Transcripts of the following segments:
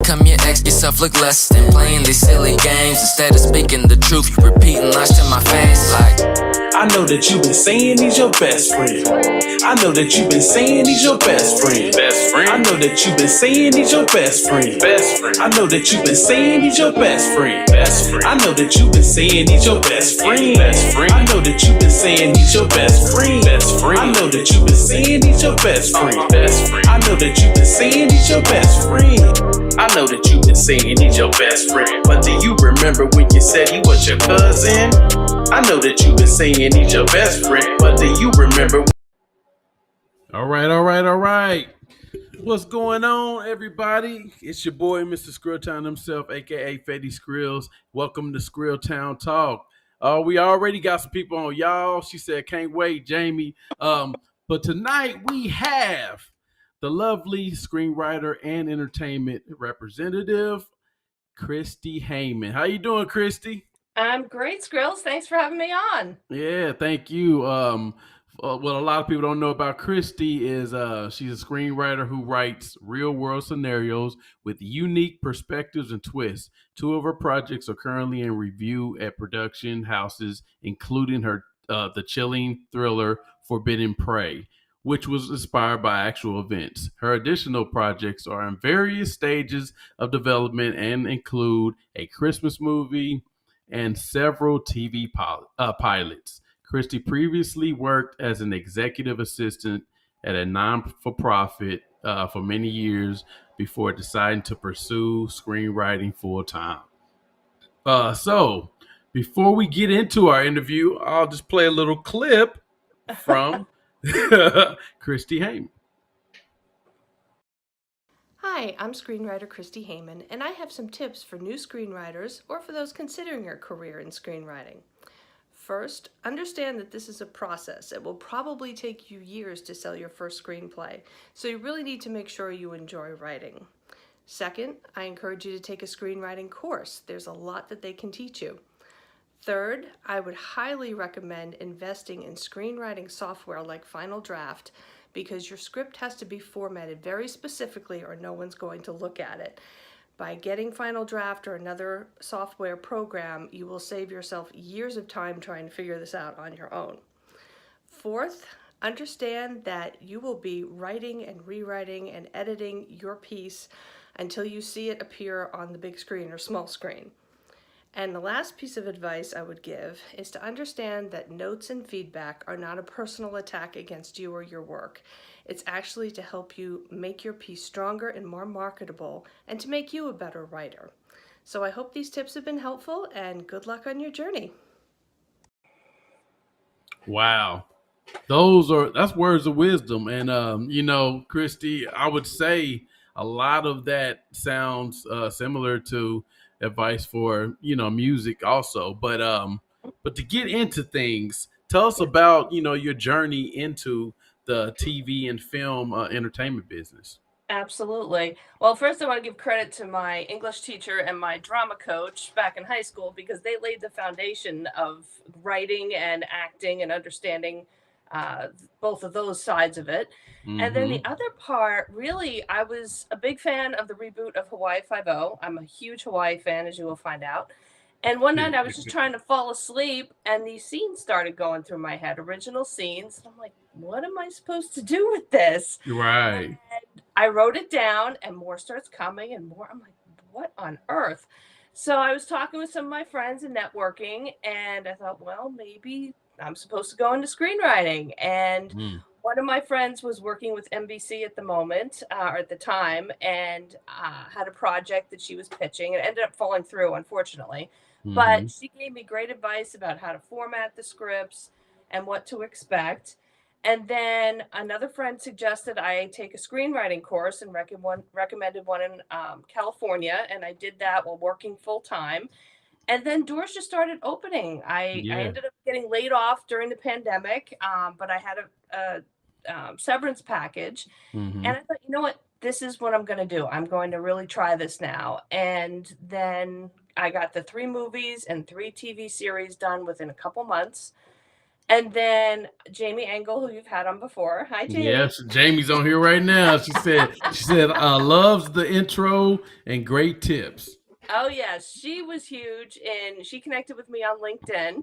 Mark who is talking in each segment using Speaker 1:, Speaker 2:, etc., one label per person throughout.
Speaker 1: become your ex, yourself look less than playing these silly games. Instead of speaking the truth, you repeating lies to my face like,
Speaker 2: I know that you've been saying he's your best friend. I know that you've been saying he's your best friend. Best friend. I know that you've been saying he's your best friend. Best friend. I know that you've been saying he's your best friend. Best friend. I know that you've been saying he's your best friend. Best friend. I know that you've been saying he's your best friend. Best friend. I know that you've been saying he's your best friend. Best friend. I know that you've been saying he's your best friend. I know that you've been saying he's your best friend. But do you remember when you said he was your cousin? I know that you've been saying he's your best friend, but do you remember?
Speaker 3: All right. What's going on, everybody? It's your boy, Mr. Skrilltown himself, aka Fetty Skrills. Welcome to Skrilltown Talk. We already got some people on, y'all. She said, "Can't wait, Jamie." But tonight we have the lovely screenwriter and entertainment representative, Christie Hayman. How you doing, Christy?
Speaker 4: I'm great, Skrills. Thanks for having me on.
Speaker 3: Yeah, thank you. What a lot of people don't know about Christy is she's a screenwriter who writes real-world scenarios with unique perspectives and twists. Two of her projects are currently in review at production houses, including her the chilling thriller Forbidden Prey, which was inspired by actual events. Her additional projects are in various stages of development and include a Christmas movie and several TV pilots. Christy previously worked as an executive assistant at a non-for-profit for many years before deciding to pursue screenwriting full-time. So, before we get into our interview, I'll just play a little clip from Christie Hayman.
Speaker 4: Hi, I'm screenwriter Christie Hayman, and I have some tips for new screenwriters or for those considering a career in screenwriting. First, understand that this is a process. It will probably take you years to sell your first screenplay, so you really need to make sure you enjoy writing. Second, I encourage you to take a screenwriting course. There's a lot that they can teach you. Third, I would highly recommend investing in screenwriting software like Final Draft because your script has to be formatted very specifically or no one's going to look at it. By getting Final Draft or another software program, you will save yourself years of time trying to figure this out on your own. Fourth, understand that you will be writing and rewriting and editing your piece until you see it appear on the big screen or small screen. And the last piece of advice I would give is to understand that notes and feedback are not a personal attack against you or your work. It's actually to help you make your piece stronger and more marketable and to make you a better writer. So I hope these tips have been helpful and good luck on your journey.
Speaker 3: Wow. That's words of wisdom. And, Christy, I would say a lot of that sounds similar to advice for music also, but to get into things, tell us about your journey into the TV and film entertainment business.
Speaker 4: Absolutely. Well, first I want to give credit to my English teacher and my drama coach back in high school because they laid the foundation of writing and acting and understanding both of those sides of it. Mm-hmm. And then the other part, really, I was a big fan of the reboot of Hawaii Five-0. I'm a huge Hawaii fan, as you will find out. And one night I was just trying to fall asleep and these scenes started going through my head, original scenes. And I'm like, what am I supposed to do with this?
Speaker 3: Right.
Speaker 4: And I wrote it down and more starts coming and more. I'm like, what on earth? So I was talking with some of my friends and networking and I thought, well, maybe I'm supposed to go into screenwriting. And one of my friends was working with NBC at the moment, or at the time, and had a project that she was pitching. It ended up falling through, unfortunately. Mm-hmm. But she gave me great advice about how to format the scripts and what to expect. And then another friend suggested I take a screenwriting course and recommended one in California. And I did that while working full time. And then doors just started opening. I ended up getting laid off during the pandemic, but I had a severance package. Mm-hmm. And I thought, you know what? This is what I'm going to do. I'm going to really try this now. And then I got the 3 movies and 3 TV series done within a couple months. And then Jamie Engel, who you've had on before. Hi, Jamie.
Speaker 3: Yes, Jamie's on here right now. She said loves the intro and great tips.
Speaker 4: Oh yes, she was huge, and she connected with me on LinkedIn.
Speaker 3: Hmm.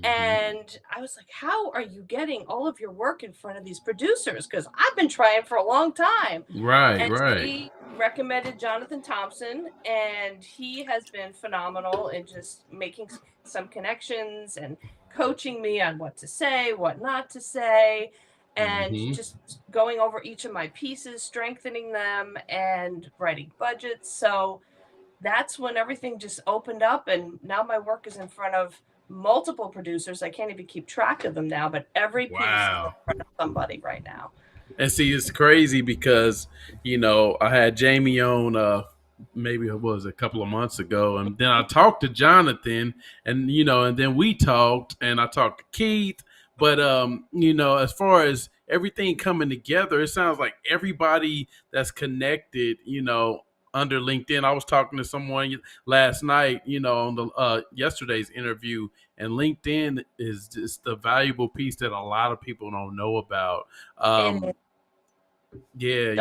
Speaker 4: And I was like, "How are you getting all of your work in front of these producers? Because I've been trying for a long time."
Speaker 3: Right,
Speaker 4: And
Speaker 3: right.
Speaker 4: she recommended Jonathan Thompson, and he has been phenomenal in just making some connections and coaching me on what to say, what not to say, and
Speaker 3: Hmm.
Speaker 4: just going over each of my pieces, strengthening them, and writing budgets. So that's when everything just opened up, and now my work is in front of multiple producers. I can't even keep track of them now, but every piece is in
Speaker 3: Wow.
Speaker 4: front of somebody right now.
Speaker 3: And see, it's crazy because I had Jamie on maybe it was a couple of months ago, and then I talked to Jonathan, and and then we talked, and I talked to Keith. But as far as everything coming together, it sounds like everybody that's connected, under LinkedIn. I was talking to someone last night, on the yesterday's interview, and LinkedIn is just a valuable piece that a lot of people don't know about.
Speaker 4: It
Speaker 3: Yeah,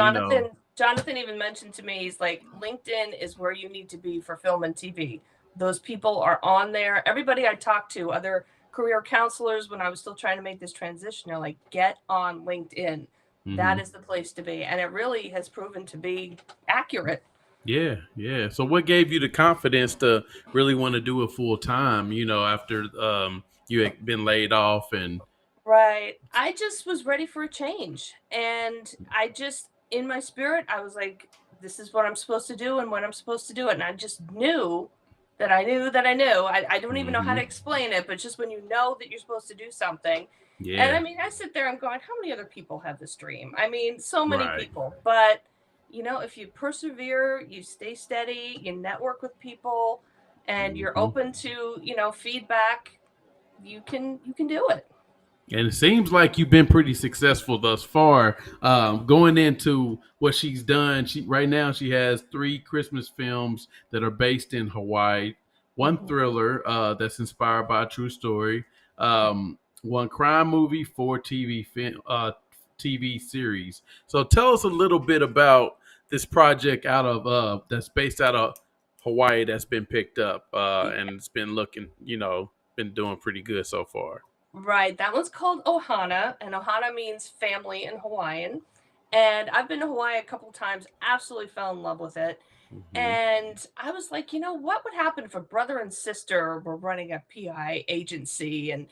Speaker 4: Jonathan even mentioned to me, he's like, LinkedIn is where you need to be for film and TV. Those people are on there. Everybody I talked to, other career counselors, when I was still trying to make this transition, they're like, get on LinkedIn. That
Speaker 3: hmm
Speaker 4: is the place to be. And it really has proven to be accurate.
Speaker 3: yeah, yeah. So, what gave you the confidence to really want to do it full time? After you had been laid off, and
Speaker 4: Right. I just was ready for a change. And I just, in my spirit, I was like, this is what I'm supposed to do and when I'm supposed to do it. And I just knew that I knew that I knew. I don't even know how to
Speaker 3: hmm
Speaker 4: explain it, but just when you know that you're supposed to do something. And
Speaker 3: yeah,
Speaker 4: I mean, I sit there and going, how many other people have this dream? I mean, so many
Speaker 3: right.
Speaker 4: people. But, if you persevere, you stay steady, you network with people, and you're
Speaker 3: hmm
Speaker 4: open to, feedback, you can do it.
Speaker 3: And it seems like you've been pretty successful thus far. Going into what she's done, she right now she has 3 Christmas films that are based in Hawaii, one
Speaker 4: Mhm.
Speaker 3: thriller that's inspired by a true story, one crime movie, 4 TV series. So tell us a little bit about this project out of that's based out of Hawaii that's been picked up and it's been looking, been doing pretty good so far.
Speaker 4: Right, that one's called Ohana, and Ohana means family in Hawaiian. And I've been to Hawaii a couple times, absolutely fell in love with it.
Speaker 3: Hmm.
Speaker 4: And I was like, what would happen if a brother and sister were running a PI agency? And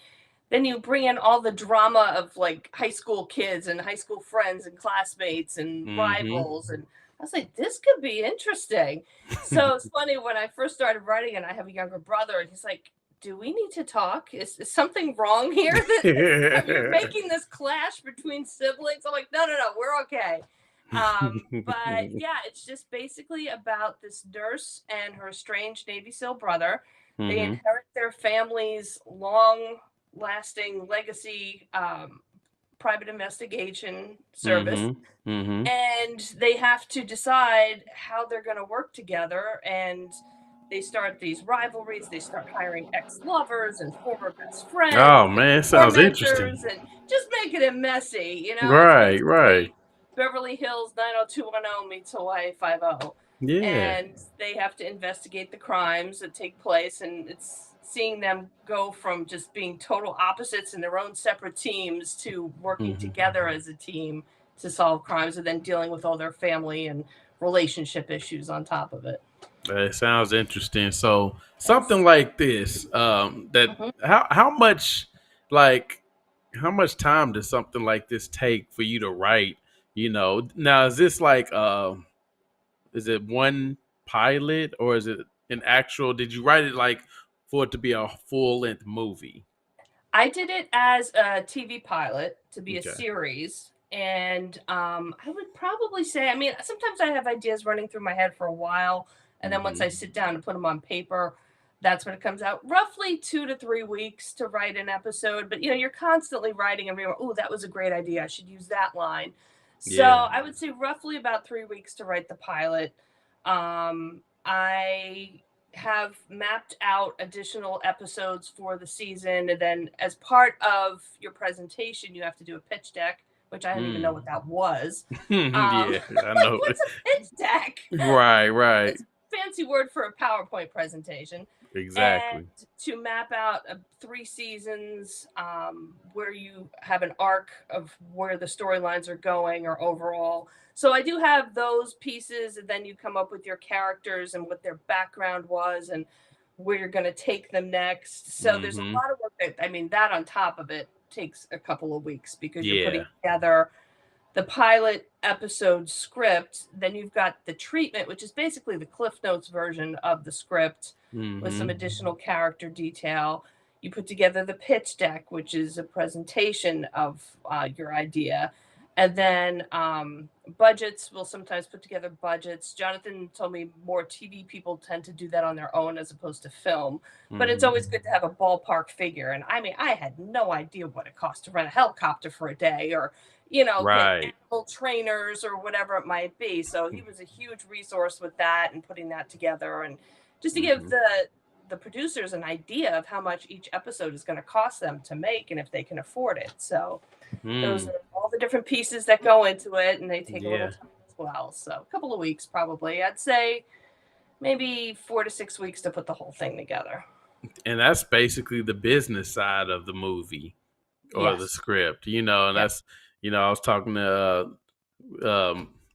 Speaker 4: then you bring in all the drama of like high school kids and high school friends and classmates and
Speaker 3: Hmm.
Speaker 4: rivals. And I was like, this could be interesting. So it's funny when I first started writing, and I have a younger brother, and he's like, do we need to talk? Is something wrong here? That you're making this clash between siblings? I'm like, no, no, no, we're okay. But yeah, it's just basically about this nurse and her estranged Navy SEAL brother. They
Speaker 3: Hmm.
Speaker 4: inherit their family's long lasting legacy, private investigation service,
Speaker 3: Hmm. Hmm.
Speaker 4: and they have to decide how they're going to work together. And they start these rivalries, they start hiring ex-lovers and former best
Speaker 3: Oh
Speaker 4: friends and
Speaker 3: man, sounds
Speaker 4: tormentors,
Speaker 3: interesting.
Speaker 4: and just making it messy. It's
Speaker 3: Right, right.
Speaker 4: basically Beverly Hills 90210 meets Hawaii 50,
Speaker 3: Yeah.
Speaker 4: and they have to investigate the crimes that take place. And it's seeing them go from just being total opposites in their own separate teams to working
Speaker 3: Hmm.
Speaker 4: together as a team to solve crimes, and then dealing with all their family and relationship issues on top of it.
Speaker 3: It sounds interesting. So
Speaker 4: Yes.
Speaker 3: something like this, that
Speaker 4: Mhm.
Speaker 3: like how much time does something like this take for you to write? Now is this like is it one pilot or is it an actual? Did you write it like for it to be a full length movie?
Speaker 4: I did it as a TV pilot to be a
Speaker 3: Okay.
Speaker 4: series. And I would probably say, I mean, sometimes I have ideas running through my head for a while. And then once I
Speaker 3: Hmm.
Speaker 4: sit down and put them on paper, that's when it comes out. Roughly 2 to 3 weeks to write an episode. But, you're constantly writing and being, oh, that was a great idea. I should use that line. So
Speaker 3: Yeah.
Speaker 4: I would say roughly about 3 weeks to write the pilot. I have mapped out additional episodes for the season, and then as part of your presentation, you have to do a pitch deck, which I didn't even know what that was.
Speaker 3: Yeah, I
Speaker 4: Like,
Speaker 3: know.
Speaker 4: what's a pitch deck?
Speaker 3: Right.
Speaker 4: It's a fancy word for a PowerPoint presentation. And
Speaker 3: Exactly.
Speaker 4: to map out 3 seasons, where you have an arc of where the storylines are going or overall. So I do have those pieces, and then you come up with your characters and what their background was and where you're going to take them next. So there's a lot of work that on top of it takes a couple of weeks, because you're
Speaker 3: Yeah.
Speaker 4: putting together the pilot episode script. Then you've got the treatment, which is basically the Cliff Notes version of the script with some additional character detail. You put together the pitch deck, which is a presentation of your idea. And then budgets, will sometimes put together budgets. Jonathan told me more TV people tend to do that on their own as opposed to film. But it's always good to have a ballpark figure. And I mean, I had no idea what it cost to rent a helicopter for a day, or get
Speaker 3: Right.
Speaker 4: animal trainers or whatever it might be. So he was a huge resource with that and putting that together, and just to give the producers an idea of how much each episode is going to cost them to make and if they can afford it. So those are all the different pieces that go into it, and they take a little time as well. So a couple of weeks, probably. I'd say maybe 4 to 6 weeks to put the whole thing together.
Speaker 3: And that's basically the business side of the movie or the
Speaker 4: Yes.
Speaker 3: script, and that's, I was talking to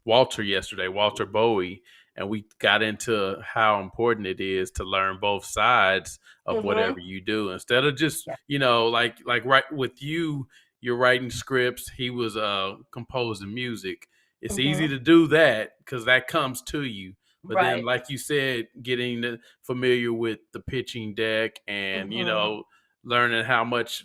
Speaker 3: Walter yesterday, Walter Bowie, and we got into how important it is to learn both sides of whatever you do, instead of just, like right with you, you're writing scripts. He was composing music. It's easy to do that because that comes to you. But then,
Speaker 4: Right.
Speaker 3: like you said, getting familiar with the pitching deck and, learning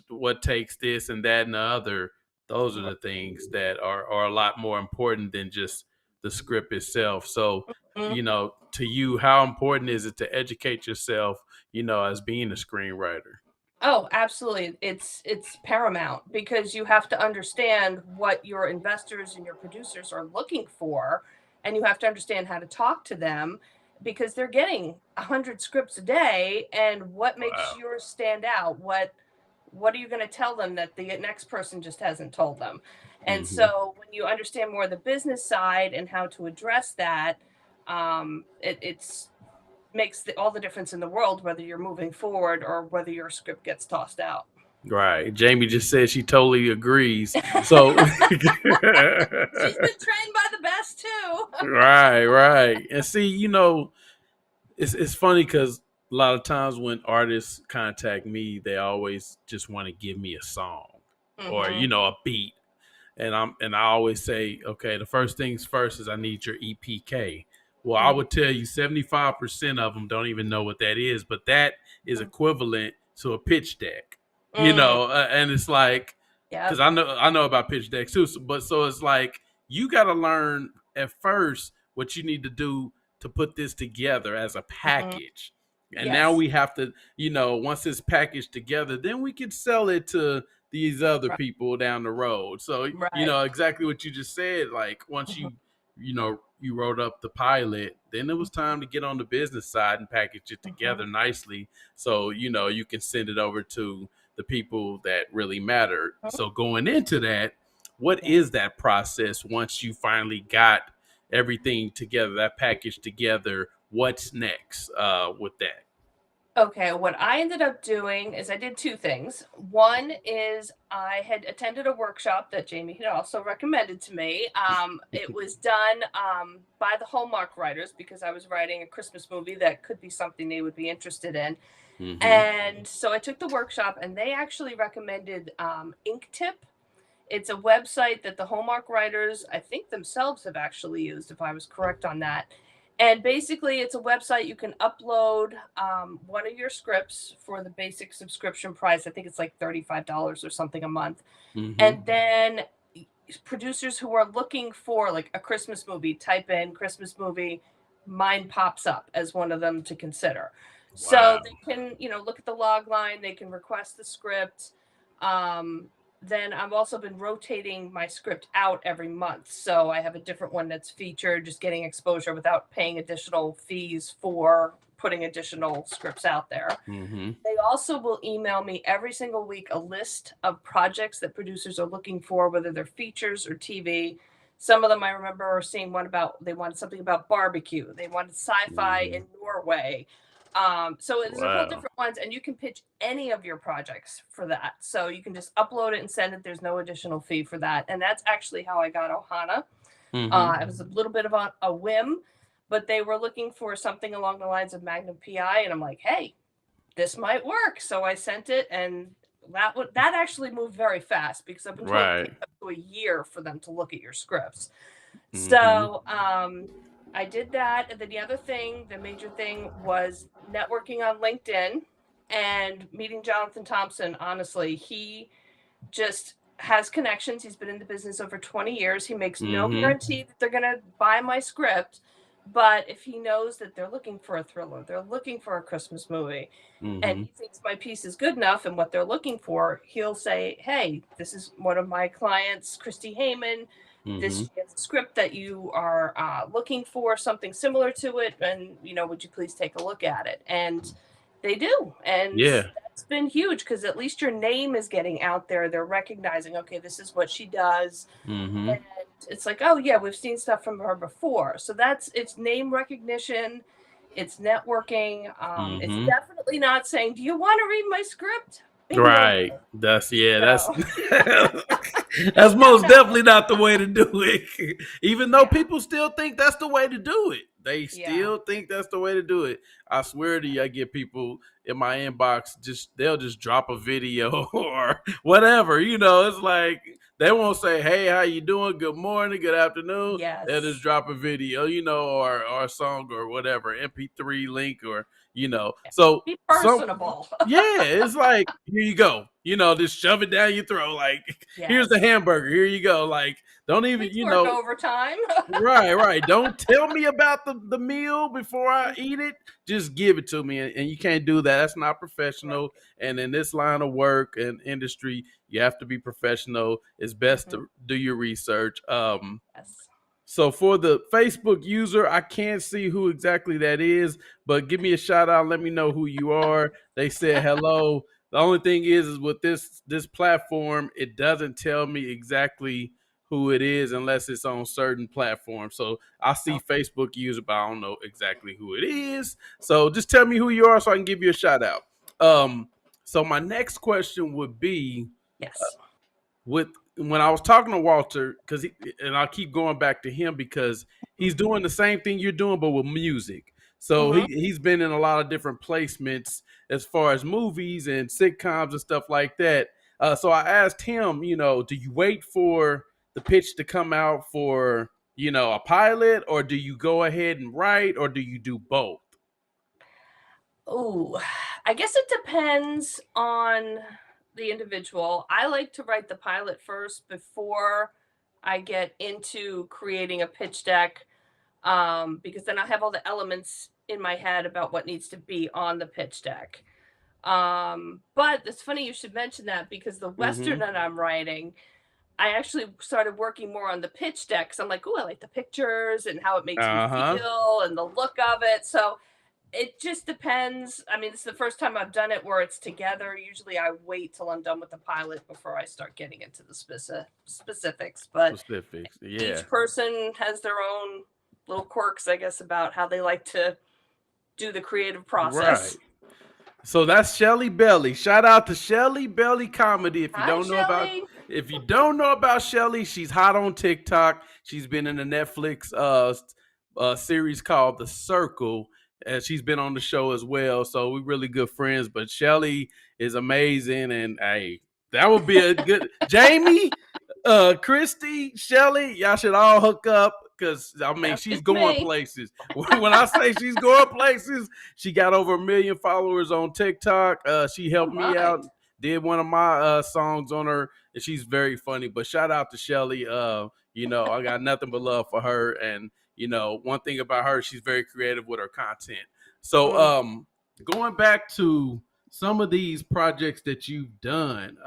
Speaker 3: what takes this and that and the other, those are the things that are a lot more important than just the script itself. So, to you, how important is it to educate yourself, as being a screenwriter?
Speaker 4: Oh, absolutely. It's paramount, because you have to understand what your investors and your producers are looking for, and you have to understand how to talk to them, because they're getting 100 scripts a day, and what makes
Speaker 3: Wow.
Speaker 4: yours stand out? What are you going to tell them that the next person just hasn't told them? And so when you understand more of the business side and how to address that, it's makes all the difference in the world, whether you're moving forward or whether your script gets tossed out.
Speaker 3: Right. Jamie just said she totally agrees. So
Speaker 4: She's been trained by the best too.
Speaker 3: right. And see, it's funny because a lot of times when artists contact me, they always just want to give me a song or, a beat. And I always say, okay, the first things first is I need your EPK. Well, I would tell you 75% of them don't even know what that is, but that is equivalent to a pitch deck, and it's like, because
Speaker 4: Yep.
Speaker 3: I know about pitch decks too, but so it's like you got to learn at first what you need to do to put this together as a package. And now
Speaker 4: Yes.
Speaker 3: we have to, once it's packaged together, then we can sell it to these other
Speaker 4: Right.
Speaker 3: people down the road. So,
Speaker 4: Right.
Speaker 3: exactly what you just said. Like once you wrote up the pilot, then it was time to get on the business side and package it together nicely. So, you can send it over to the people that really matter. So going into that, what is that process once you finally got everything together, that package together? What's next with that?
Speaker 4: Okay, what I ended up doing is I did 2 things. One is I had attended a workshop that Jamie had also recommended to me. It was done by the Hallmark writers, because I was writing a Christmas movie that could be something they would be interested in. And so I took the workshop, and they actually recommended Inktip. It's a website that the Hallmark writers, I think themselves, have actually used, if I was correct on that. And basically, it's a website you can upload one of your scripts for the basic subscription price. I think it's like $35 or something a month. And then producers who are looking for like a Christmas movie, type in Christmas movie, mine pops up as one of them to consider. So
Speaker 3: Wow.
Speaker 4: they can, look at the log line, they can request the script. Then I've also been rotating my script out every month. So I have a different one that's featured, just getting exposure without paying additional fees for putting additional scripts out there.
Speaker 3: Mm-hmm.
Speaker 4: They also will email me every single week a list of projects that producers are looking for, whether they're features or TV. Some of them I remember seeing one about, they wanted something about barbecue. They wanted sci-fi in Norway. So there's a whole
Speaker 3: Wow.
Speaker 4: different ones, and you can pitch any of your projects for that. So you can just upload it and send it. There's no additional fee for that. And that's actually how I got Ohana. It was a little bit of a whim, but they were looking for something along the lines of Magnum PI, and I'm like, hey, this might work. So I sent it, and that actually moved very fast, because I've been told it takes up to a year for them to look at your scripts. So I did that, and then the major thing was networking on LinkedIn and meeting Jonathan Thompson. Honestly, he just has connections. He's been in the business over 20 years. He makes no guarantee that they're going to buy my script, but if he knows that they're looking for a thriller, they're looking for a Christmas movie, and he thinks my piece is good enough and what they're looking for, he'll say, hey, this is one of my clients, Christie Hayman. This is a script that you are looking for, something similar to it, and would you please take a look at it? And they do, and that's been huge, because at least your name is getting out there. They're recognizing, okay, this is what she does, and it's like, oh yeah, we've seen stuff from her before. So it's name recognition, it's networking. It's definitely not saying, do you want to read my script?
Speaker 3: Right. That's
Speaker 4: So-
Speaker 3: that's most definitely not the way to do it. Even though people still think that's the way to do it. They still think that's the way to do it. I swear to you, I get people in my inbox, they'll just drop a video or whatever. It's like they won't say, hey, how you doing? Good morning, good afternoon.
Speaker 4: Yes.
Speaker 3: They'll just drop a video, or a song or whatever, MP3 link or so
Speaker 4: be personable.
Speaker 3: it's like, here you go. Just shove it down your throat. Like, here's the hamburger. Here you go. Like, don't even,
Speaker 4: work overtime.
Speaker 3: right. Don't tell me about the meal before I eat it. Just give it to me. And you can't do that. That's not professional. Right. And in this line of work and industry, you have to be professional. It's best to do your research.
Speaker 4: Yes.
Speaker 3: So for the Facebook user, I can't see who exactly that is, but give me a shout out. Let me know who you are. They said hello. The only thing is with this platform, it doesn't tell me exactly who it is unless it's on certain platforms. So I see Facebook user, but I don't know exactly who it is. So just tell me who you are so I can give you a shout out. So my next question would be, when I was talking to Walter, and I'll keep going back to him because he's doing the same thing you're doing, but with music. So he's been in a lot of different placements as far as movies and sitcoms and stuff like that. So I asked him, do you wait for the pitch to come out for, a pilot, or do you go ahead and write, or do you do both?
Speaker 4: Oh, I guess it depends on the individual. I like to write the pilot first before I get into creating a pitch deck, because then I have all the elements in my head about what needs to be on the pitch deck. But it's funny you should mention that, because the Western that I'm writing, I actually started working more on the pitch deck, because I'm like, oh, I like the pictures and how it makes me feel and the look of it. So it just depends. I mean, it's the first time I've done it where it's together. Usually I wait till I'm done with the pilot before I start getting into the specifics. But each person has their own little quirks, I guess, about how they like to do the creative process.
Speaker 3: Right. So that's Shelly Belly. Shout out to Shelly Belly Comedy. If you don't know about Shelly, she's hot on TikTok. She's been in a Netflix series called The Circle, and she's been on the show as well. So we're really good friends. But Shelly is amazing, and hey, that would be a good Jamie, Christy, Shelly. Y'all should all hook up. Because, I mean, she's going places. When I say she's going places, she got over 1 million followers on TikTok. She helped me out, did one of my songs on her, and she's very funny. But shout out to Shelly. I got nothing but love for her. And, one thing about her, she's very creative with her content. So going back to some of these projects that you've done,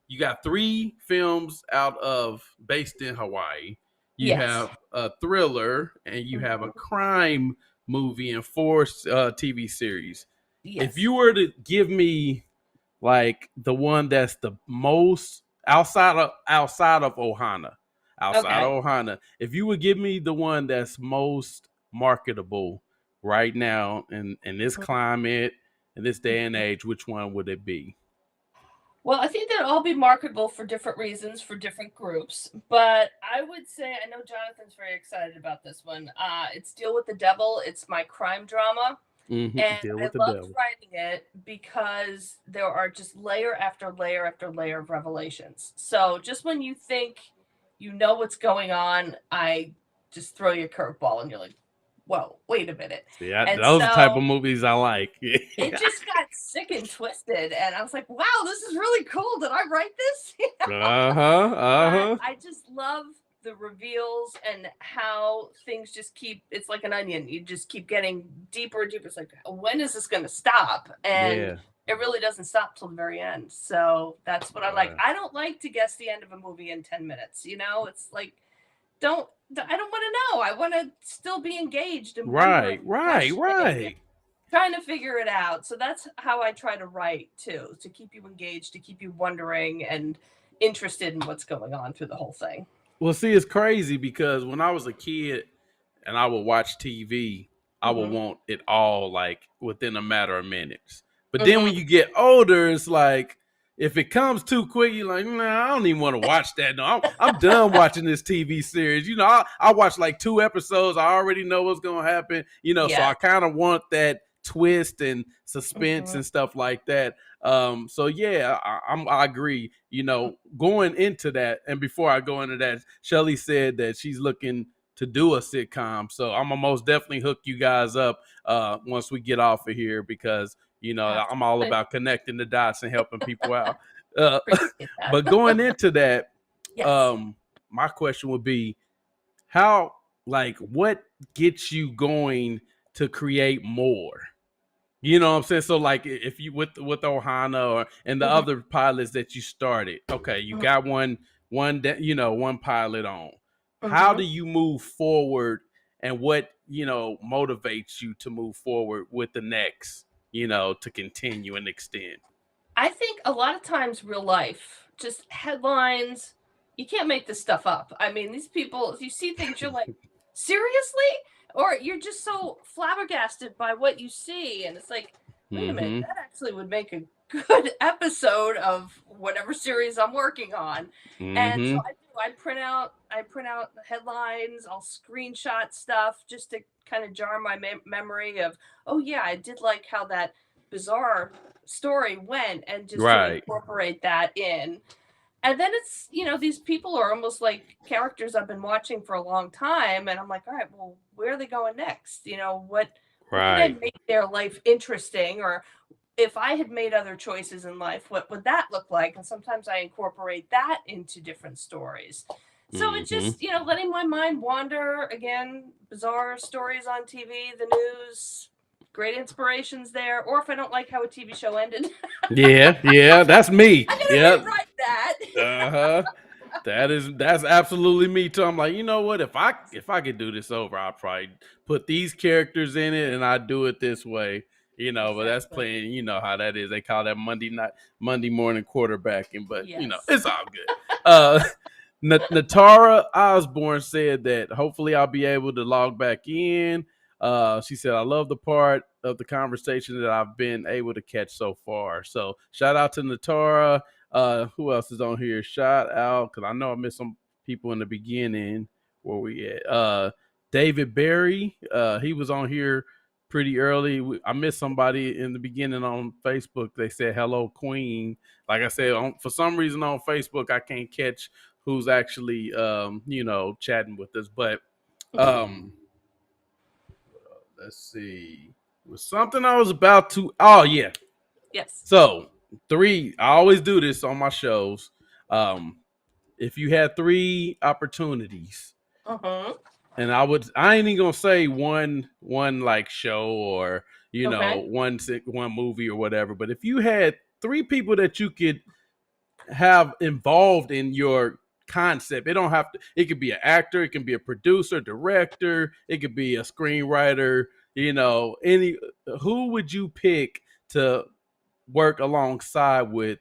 Speaker 3: you got 3 films based in Hawaii. You have a thriller and you have a crime movie and 4 TV series.
Speaker 4: Yes.
Speaker 3: If you were to give me like the one that's the most outside of Ohana, if you would give me the one that's most marketable right now in this climate, in this day and age, which one would it be?
Speaker 4: Well, I think they'd all be marketable for different reasons for different groups. But I would say, I know Jonathan's very excited about this one. It's Deal with the Devil. It's my crime drama. And
Speaker 3: Deal
Speaker 4: I
Speaker 3: with the
Speaker 4: loved
Speaker 3: devil.
Speaker 4: writing it because there are just layer after layer after layer of revelations. So just when you think you know what's going on, I just throw you a curveball and you're like, whoa, wait a minute.
Speaker 3: Yeah,
Speaker 4: And
Speaker 3: those are the type
Speaker 4: so
Speaker 3: of movies I like.
Speaker 4: it just got sick and twisted. And I was like, wow, this is really cool. Did I write this? But I just love the reveals and how things just keep, it's like an onion. You just keep getting deeper and deeper. It's like, when is this going to stop? And
Speaker 3: Yeah.
Speaker 4: it really doesn't stop till the very end. So that's what I like. I don't like to guess the end of a movie in 10 minutes. You know, it's like, I don't want to know. I want to still be engaged and
Speaker 3: Right.
Speaker 4: trying to figure it out. So that's how I try to write too, to keep you engaged, to keep you wondering and interested in what's going on through the whole thing.
Speaker 3: Well, see, it's crazy because when I was a kid and I would watch TV, I would want it all like within a matter of minutes. But then when you get older, it's like if it comes too quick, you're like, nah, I don't even want to watch that. No, I'm done watching this TV series. You know, I watch like 2 episodes. I already know what's gonna happen. You know, so I kind of want that twist and suspense and stuff like that. So yeah, I agree. You know, going into that, and before I go into that, Shelly said that she's looking to do a sitcom. So I'm gonna most definitely hook you guys up once we get off of here because you know I'm all about connecting the dots and helping people out. But going into that, my question would be how, like, what gets you going to create more? You know what I'm saying? So like if you with Ohana or and the other pilots that you started, okay, you got one pilot on. How do you move forward and what, motivates you to move forward with the next, to continue and extend?
Speaker 4: I think a lot of times real life, just headlines, you can't make this stuff up. I mean, these people, if you see things, you're like, seriously? Or you're just so flabbergasted by what you see. And it's like, wait a minute, that actually would make a good episode of whatever series I'm working on. And so I print out the headlines, I'll screenshot stuff just to kind of jar my memory of, oh yeah, I did like how that bizarre story went, and just to incorporate that in. And then it's, these people are almost like characters I've been watching for a long time. And I'm like, all right, well, where are they going next? What could make their life interesting? Or if I had made other choices in life, what would that look like? And sometimes I incorporate that into different stories. So it's just, letting my mind wander. Again, bizarre stories on TV, the news, great inspirations there. Or if I don't like how a TV show ended.
Speaker 3: Yeah, that's me.
Speaker 4: I'm gonna rewrite that.
Speaker 3: That's absolutely me too. I'm like, you know what? If I could do this over, I'll probably put these characters in it and I do it this way. But that's playing, you know how that is. They call that Monday morning quarterbacking, but it's all good. Natara Osborne said that hopefully I'll be able to log back in. She said, I love the part of the conversation that I've been able to catch so far. So shout out to Natara. Who else is on here? Shout out, because I know I missed some people in the beginning. Where we at? David Berry. He was on here pretty early. I missed somebody in the beginning on Facebook. They said, hello, Queen. Like I said, for some reason on Facebook, I can't catch who's actually, chatting with us. But let's see. It was something I was about to. Oh, yeah.
Speaker 4: Yes.
Speaker 3: So, 3. I always do this on my shows. If you had 3 opportunities, and I ain't even gonna say one like show or one movie or whatever. But if you had 3 people that you could have involved in your concept, it could be an actor, it can be a producer, director, it could be a screenwriter, who would you pick to work alongside with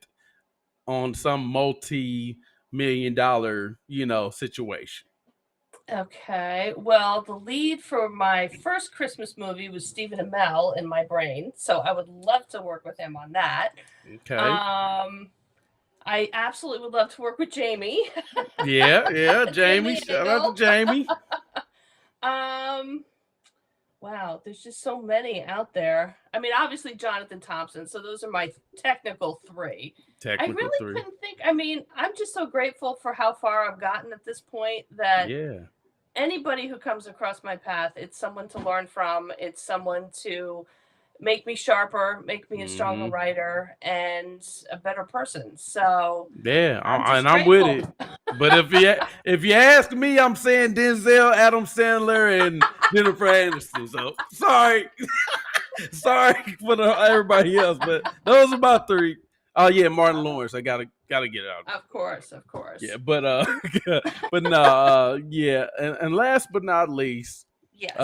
Speaker 3: on some multi-million-dollar, situation?
Speaker 4: Okay, well, the lead for my first Christmas movie was Stephen Amell in my brain, so I would love to work with him on that.
Speaker 3: Okay.
Speaker 4: Um, I absolutely would love to work with Jamie.
Speaker 3: Yeah, Jamie.
Speaker 4: Jamie
Speaker 3: Shout out to
Speaker 4: Engel.
Speaker 3: Jamie.
Speaker 4: Um, wow, there's just so many out there. I mean, obviously Jonathan Thompson, so those are my technical three. I
Speaker 3: Technical
Speaker 4: really
Speaker 3: three.
Speaker 4: couldn't think. I mean, I'm just so grateful for how far I've gotten at this point that
Speaker 3: Yeah.
Speaker 4: anybody who comes across my path, it's someone to learn from. It's someone to make me sharper, make me a stronger
Speaker 3: Hmm.
Speaker 4: writer, and a better person. So
Speaker 3: Yeah,
Speaker 4: I'm
Speaker 3: and
Speaker 4: just
Speaker 3: I'm with
Speaker 4: grateful.
Speaker 3: it. But if you ask me, I'm saying Denzel, Adam Sandler, and Jennifer Aniston. So sorry, sorry for everybody else, but those are my three. Oh yeah, Martin Lawrence. I gotta get it out.
Speaker 4: Of course, of course.
Speaker 3: Yeah, but but no, yeah, and last but not least,
Speaker 4: Yes.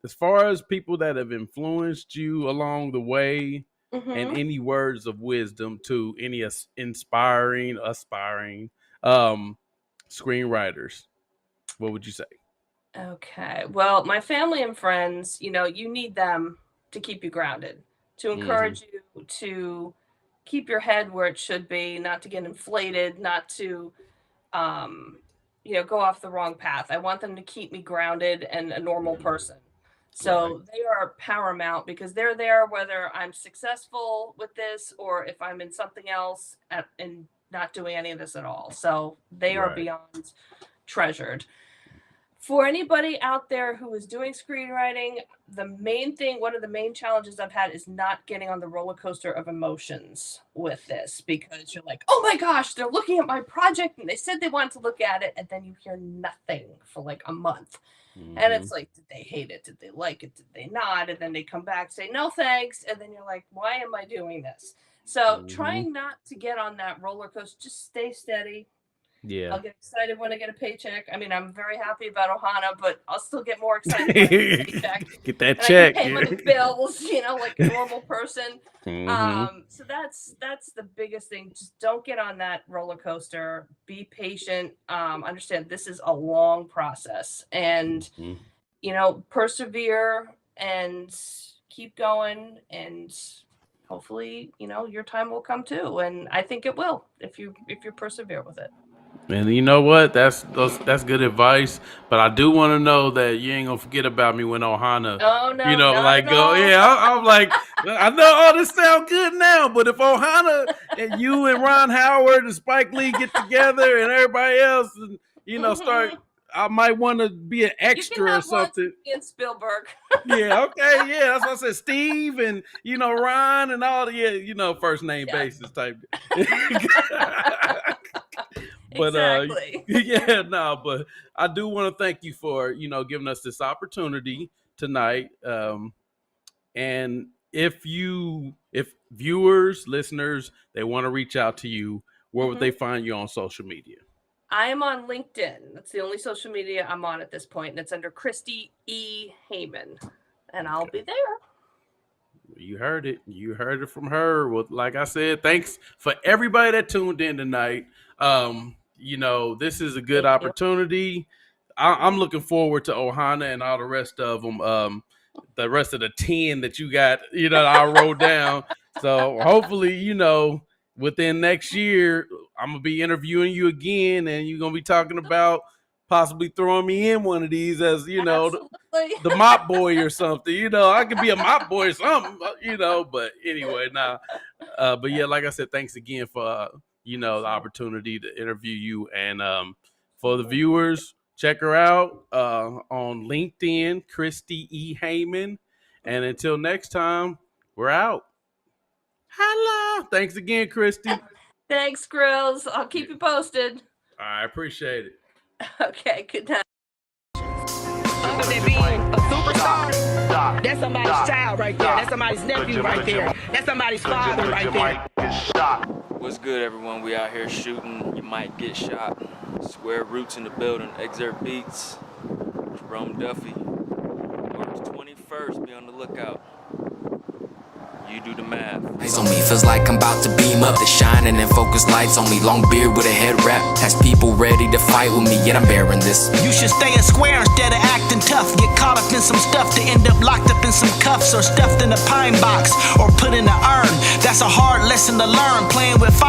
Speaker 3: as far as people that have influenced you along the way, and
Speaker 4: Mm-hmm.
Speaker 3: any words of wisdom to any inspiring, aspiring um, screenwriters, what would you say?
Speaker 4: Okay. Well, my family and friends, you need them to keep you grounded, to
Speaker 3: Hmm.
Speaker 4: encourage you to keep your head where it should be, not to get inflated, not to um, go off the wrong path. I want them to keep me grounded and a normal person.
Speaker 3: Right,
Speaker 4: So they are paramount because they're there whether I'm successful with this or if I'm in something else and not doing any of this at all. So they are
Speaker 3: right,
Speaker 4: beyond treasured. For anybody out there who is doing screenwriting, one of the main challenges I've had is not getting on the roller coaster of emotions with this because you're like, oh my gosh, they're looking at my project and they said they wanted to look at it. And then you hear nothing for like a month. And
Speaker 3: hmm,
Speaker 4: it's like, did they hate it? Did they like it? Did they not? And then they come back, say, no thanks. And then you're like, why am I doing this? So
Speaker 3: hmm.
Speaker 4: trying not to get on that roller coaster, just stay steady.
Speaker 3: Yeah.
Speaker 4: I'll get excited when I get a paycheck. I mean, I'm very happy about Ohana, but I'll still get more excited when I get a paycheck
Speaker 3: Get that
Speaker 4: and I can
Speaker 3: check.
Speaker 4: pay my bills, like a normal person.
Speaker 3: Hmm.
Speaker 4: So that's the biggest thing. Just don't get on that roller coaster. Be patient. Understand this is a long process, and persevere and keep going, and hopefully, your time will come too. And I think it will if you persevere with it.
Speaker 3: And you know what? That's good advice. But I do want to know that you ain't gonna forget about me when Ohana,
Speaker 4: Oh no, not
Speaker 3: like
Speaker 4: at
Speaker 3: go.
Speaker 4: all.
Speaker 3: Yeah, I'm like, I know all this sound good now, but if Ohana and you and Ron Howard and Spike Lee get together and everybody else, and start,
Speaker 4: Hmm.
Speaker 3: I might want to be an
Speaker 4: You can
Speaker 3: extra or
Speaker 4: have lunch with
Speaker 3: something.
Speaker 4: me and Spielberg.
Speaker 3: Yeah, okay, yeah, that's what I said. Steve and Ron and all the first name
Speaker 4: Yeah.
Speaker 3: basis type. But
Speaker 4: Exactly.
Speaker 3: yeah, no, but I do want to thank you for giving us this opportunity tonight. And if viewers, listeners, they want to reach out to you, where would they
Speaker 4: Hmm.
Speaker 3: find you on social media?
Speaker 4: I am on LinkedIn. That's the only social media I'm on at this point, and it's under Christie E. Hayman, and I'll
Speaker 3: Okay.
Speaker 4: be there.
Speaker 3: You heard it. You heard it from her. Well, like I said, thanks for everybody that tuned in tonight. This is a good
Speaker 4: Thank you.
Speaker 3: opportunity. I'm looking forward to Ohana and all the rest of them. The rest of the 10 that you got, I wrote down. So hopefully, within next year, I'm gonna be interviewing you again, and you're gonna be talking about possibly throwing me in one of these as
Speaker 4: Absolutely.
Speaker 3: the mop boy or something. I could be a mop boy or something. But anyway, now, but yeah, like I said, thanks again for the opportunity to interview you, and for the viewers, check her out on LinkedIn, Christie E. Hayman. And until next time, we're out. Hello. Thanks again, Christy.
Speaker 4: Thanks, Grills. I'll keep you posted.
Speaker 3: I appreciate it.
Speaker 4: Okay, good night.
Speaker 5: Other than being a superstar, that's somebody's child right there. That's somebody's nephew right there. That's somebody's father right there.
Speaker 1: What's good, everyone? We out here shooting. You might get shot. Square Roots in the building. Excerpt Beats. Jerome Duffy. March 21st. first, be on the lookout. You do the math. Eyes on me, feels like I'm about to beam up. The shining and focused lights on me. Long beard with a head wrap. Has people ready to fight with me, yet I'm bearing this.
Speaker 6: You should stay a square instead of acting tough. Get caught up in some stuff to end up locked up in some cuffs, or stuffed in a pine box, or put in an urn. That's a hard lesson to learn, playing with fire.